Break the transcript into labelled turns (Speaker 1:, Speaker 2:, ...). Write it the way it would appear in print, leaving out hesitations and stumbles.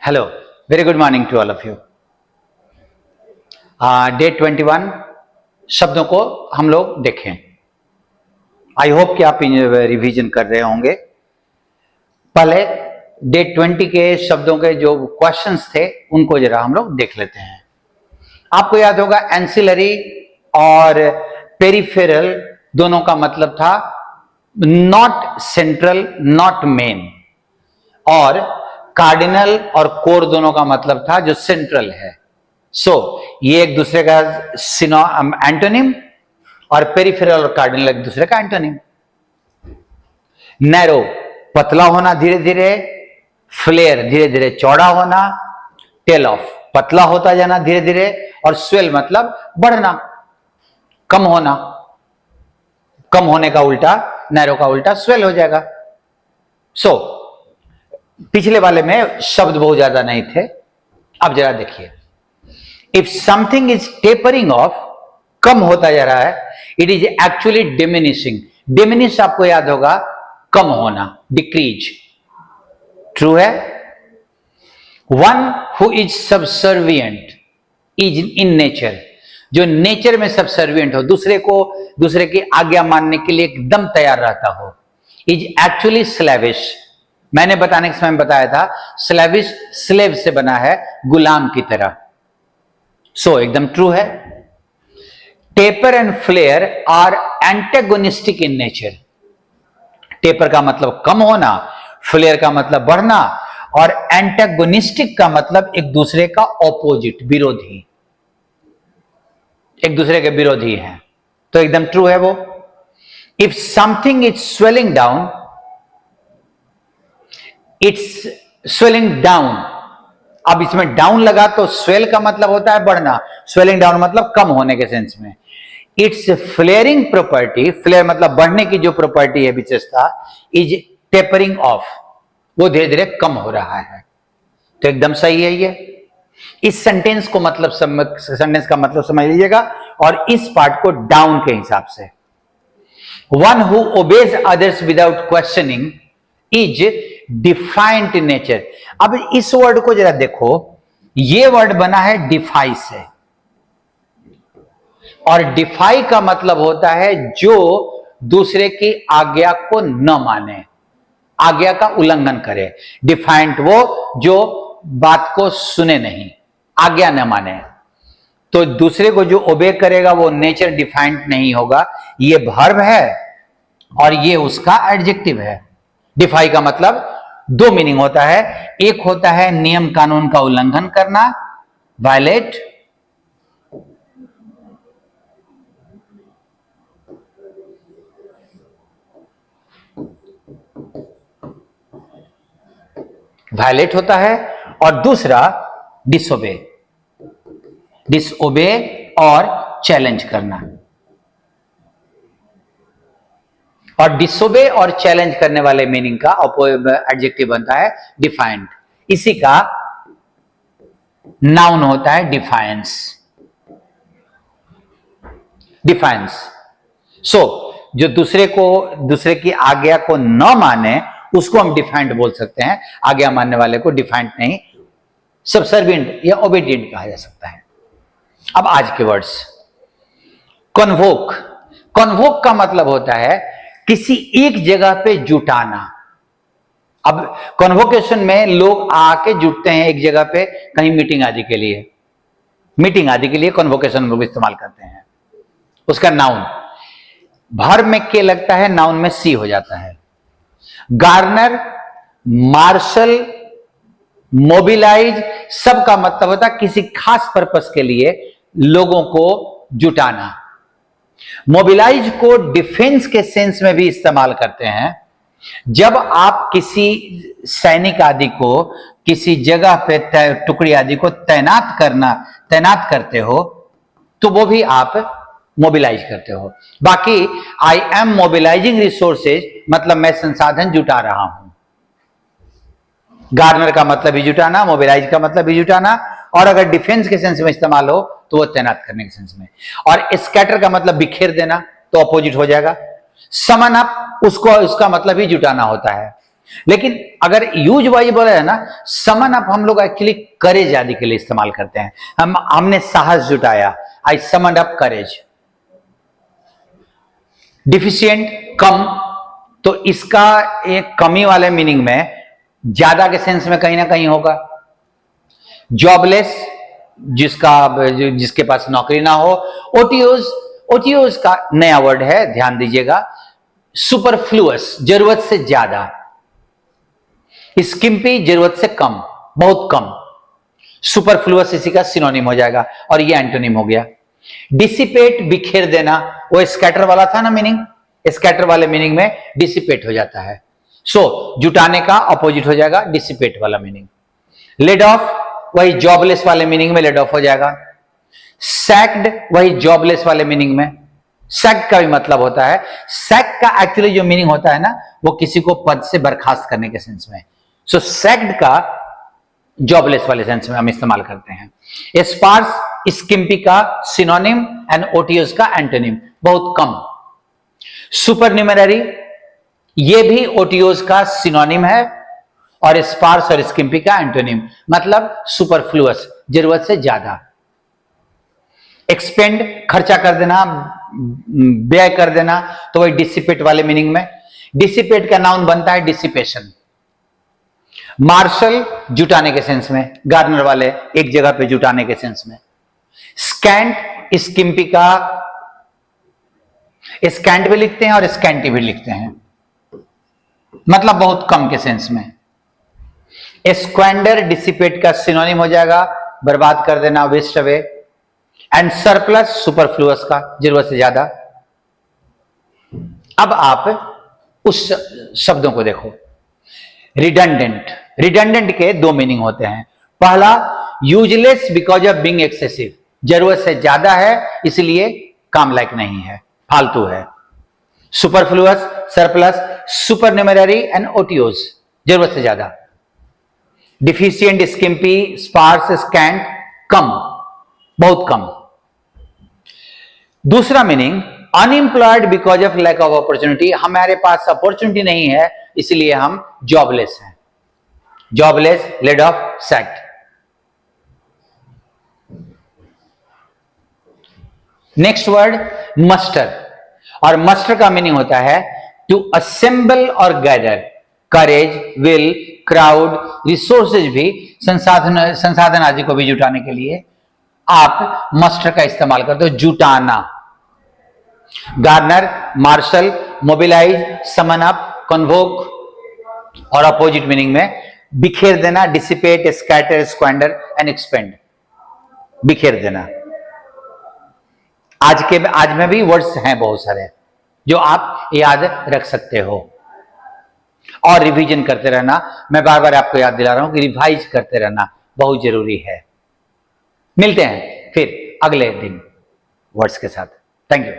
Speaker 1: Hello, very good morning to all of you. Day 21 शब्दों को हम लोग देखें। आई होप कि आप रिवीजन कर रहे होंगे। पहले डे 20 के शब्दों के जो क्वेश्चंस थे उनको जरा हम लोग देख लेते हैं। आपको याद होगा एंसिलरी और पेरिफेरल दोनों का मतलब था नॉट सेंट्रल नॉट मेन, और कार्डिनल और कोर दोनों का मतलब था जो सेंट्रल है। ये एक दूसरे का एंटोनिम, और पेरिफेरल और कार्डिनल एक दूसरे का एंटोनिम। नैरो पतला होना धीरे धीरे, फ्लेयर धीरे धीरे चौड़ा होना, टेल ऑफ पतला होता जाना धीरे धीरे, और स्वेल मतलब बढ़ना, कम होना। कम होने का उल्टा, नैरो का उल्टा स्वेल हो जाएगा। पिछले वाले में शब्द बहुत ज्यादा नहीं थे। अब जरा देखिए, if something is tapering off, कम होता जा रहा है, it is actually diminishing. Diminish आपको याद होगा कम होना, डिक्रीज। ट्रू है। One who is subservient is in nature, जो नेचर में सबसर्वियंट हो, दूसरे की आज्ञा मानने के लिए एकदम तैयार रहता हो, इज एक्चुअली स्लेविश। मैंने बताने के समय बताया था स्लेविश स्लेव से बना है, गुलाम की तरह। एकदम ट्रू है। Taper and flare are antagonistic in nature. Taper का मतलब कम होना, फ्लेयर का मतलब बढ़ना, और एंटेगोनिस्टिक का मतलब एक दूसरे का ऑपोजिट, विरोधी, एक दूसरे के विरोधी हैं। तो एकदम ट्रू है वो। If something is swelling down, it's swelling down. अब इसमें डाउन लगा तो स्वेल का मतलब होता है बढ़ना, स्वेलिंग डाउन मतलब कम होने के सेंस में। इट्स फ्लेयरिंग प्रॉपर्टी, फ्लेयर मतलब बढ़ने की जो प्रॉपर्टी है, विशेषता, इज टेपरिंग ऑफ, वो धीरे धीरे कम हो रहा है। तो एकदम सही है ये। इस सेंटेंस को मतलब सेंटेंस का मतलब समझ लीजिएगा, और इस पार्ट को डाउन के हिसाब से। One who obeys others without questioning is defined in nature. अब इस वर्ड को जरा देखो, ये वर्ड बना है डिफाई से, और डिफाई का मतलब होता है जो दूसरे की आज्ञा को न माने, आज्ञा का उल्लंघन करे। डिफाइंड वो जो बात को सुने नहीं, आज्ञा न माने। तो दूसरे को जो ओबे करेगा वो नेचर डिफाइंड नहीं होगा। ये वर्ब है और ये उसका एडजेक्टिव है। डिफाई का मतलब दो मीनिंग होता है। एक होता है नियम कानून का उल्लंघन करना, वायलेट, वायलेट होता है, और दूसरा डिसोबे, डिसओबे और चैलेंज करना। और डिसोबे और चैलेंज करने वाले मीनिंग का एडजेक्टिव बनता है डिफाइंड। इसी का नाउन होता है डिफायंस। डिफायंस। जो दूसरे की आज्ञा को न माने उसको हम डिफाइंड बोल सकते हैं। आज्ञा मानने वाले को डिफाइंड नहीं, सबसर्विएंट या ओबीडिएंट कहा जा सकता है। अब आज के वर्ड्स। कन्वोक। कन्वोक का मतलब होता है किसी एक जगह पे जुटाना। अब कन्वोकेशन में लोग आके जुटते हैं एक जगह पे, कहीं मीटिंग आदि के लिए। मीटिंग आदि के लिए कन्वोकेशन लोग इस्तेमाल करते हैं। उसका नाउन, वर्ब में के लगता है, नाउन में सी हो जाता है। गार्नर, मार्शल, मोबिलाइज, सबका मतलब होता है किसी खास पर्पस के लिए लोगों को जुटाना। मोबिलाइज को डिफेंस के सेंस में भी इस्तेमाल करते हैं। जब आप किसी सैनिक आदि को किसी जगह पे टुकड़ी आदि को तैनात करते हो तो वो भी आप मोबिलाइज करते हो। बाकी आई एम मोबिलाइजिंग रिसोर्सेज मतलब मैं संसाधन जुटा रहा हूं। गार्नर का मतलब भी जुटाना, मोबिलाइज का मतलब भी जुटाना, और अगर डिफेंस के सेंस में इस्तेमाल हो तो वो तैनात करने के सेंस में। और स्कैटर का मतलब बिखेर देना, तो अपोजिट हो जाएगा, समन अप उसको उसका मतलब ही जुटाना होता है। लेकिन अगर यूज वाइज बोला है ना, समन अप हम लोग एक्चुअली करेज आदि के लिए इस्तेमाल करते हैं। हमने साहस जुटाया, आई समन अप करेज। डिफिशिएंट कम, तो इसका एक कमी वाले मीनिंग में ज्यादा के सेंस में कहीं ना कहीं होगा। जॉबलेस जिसके पास नौकरी ना हो। ओटीओज, ओटीओज का नया वर्ड है, ध्यान दीजिएगा। सुपरफ्लुअस जरूरत से ज्यादा, स्किम्पी जरूरत से कम, बहुत कम। सुपरफ्लुअस इसी का सिनोनिम हो जाएगा और ये एंटोनिम हो गया। डिसिपेट बिखेर देना, वो स्कैटर वाला था ना मीनिंग, स्कैटर वाले मीनिंग में डिसिपेट हो जाता है। सो जुटाने का अपोजिट हो जाएगा डिसिपेट वाला मीनिंग। लेड ऑफ वही जॉबलेस वाले मीनिंग में लेड ऑफ हो जाएगा। सैक्ड वही जॉबलेस वाले मीनिंग में। सैक्ड का भी मतलब होता है, सैक का एक्चुअली जो मीनिंग होता है ना, वो किसी को पद से बर्खास्त करने के सेंस में। सो सैक्ड का जॉबलेस वाले सेंस में हम इस्तेमाल करते हैं। स्पार्स स्किम्पी का सिनोनिम एंड ओटीओज का एंटोनिम, बहुत कम। सुपरन्यूमररी ये भी ओटीओज का सिनोनिम है और स्पार्स और स्किम्पी का एंटोनिम, मतलब सुपरफ्लुअस जरूरत से ज्यादा। एक्सपेंड खर्चा कर देना, व्यय कर देना, तो वही डिसिपेट वाले मीनिंग में। डिसिपेट का नाउन बनता है डिसिपेशन। मार्शल जुटाने के सेंस में, गार्नर वाले एक जगह पे जुटाने के सेंस में। स्कैंट स्किम्पी का, स्कैंट भी लिखते हैं और स्कैंटी भी लिखते हैं, मतलब बहुत कम के सेंस में। स्क्वेंडर डिसिपेट का सिनोनिम हो जाएगा, बर्बाद कर देना, waste away. And surplus superfluous का, जरूरत से ज्यादा। अब आप उस शब्दों को देखो। रिडंडेंट, रिडंडेंट के दो मीनिंग होते हैं। पहला, useless because of being excessive, जरूरत से ज्यादा है इसलिए काम लायक नहीं है, फालतू है। Superfluous, surplus, supernumerary and otiose, जरूरत से ज्यादा। डिफिशिएंट, स्किम्पी, स्पार्स, स्कैंट, कम, बहुत कम। दूसरा meaning, unemployed because of lack of opportunity, हमारे पास अपॉर्चुनिटी नहीं है इसलिए हम जॉबलेस हैं। Jobless, laid off, sacked. Next word muster, और मस्टर का मीनिंग होता है टू असेंबल और gather. Courage, will, crowd, resources भी, संसाधन आदि को भी जुटाने के लिए आप मस्टर का इस्तेमाल करते हो, जुटाना। गार्नर, मार्शल, मोबिलाइज, समन अप, कन्वोक, और अपोजिट मीनिंग में बिखेर देना, dissipate, scatter, squander and expand, बिखेर देना। आज में भी वर्ड्स हैं बहुत सारे जो आप याद रख सकते हो और रिवीजन करते रहना। मैं बार बार आपको याद दिला रहा हूं कि रिवाइज करते रहना बहुत जरूरी है। मिलते हैं फिर अगले दिन वर्ड्स के साथ। Thank you.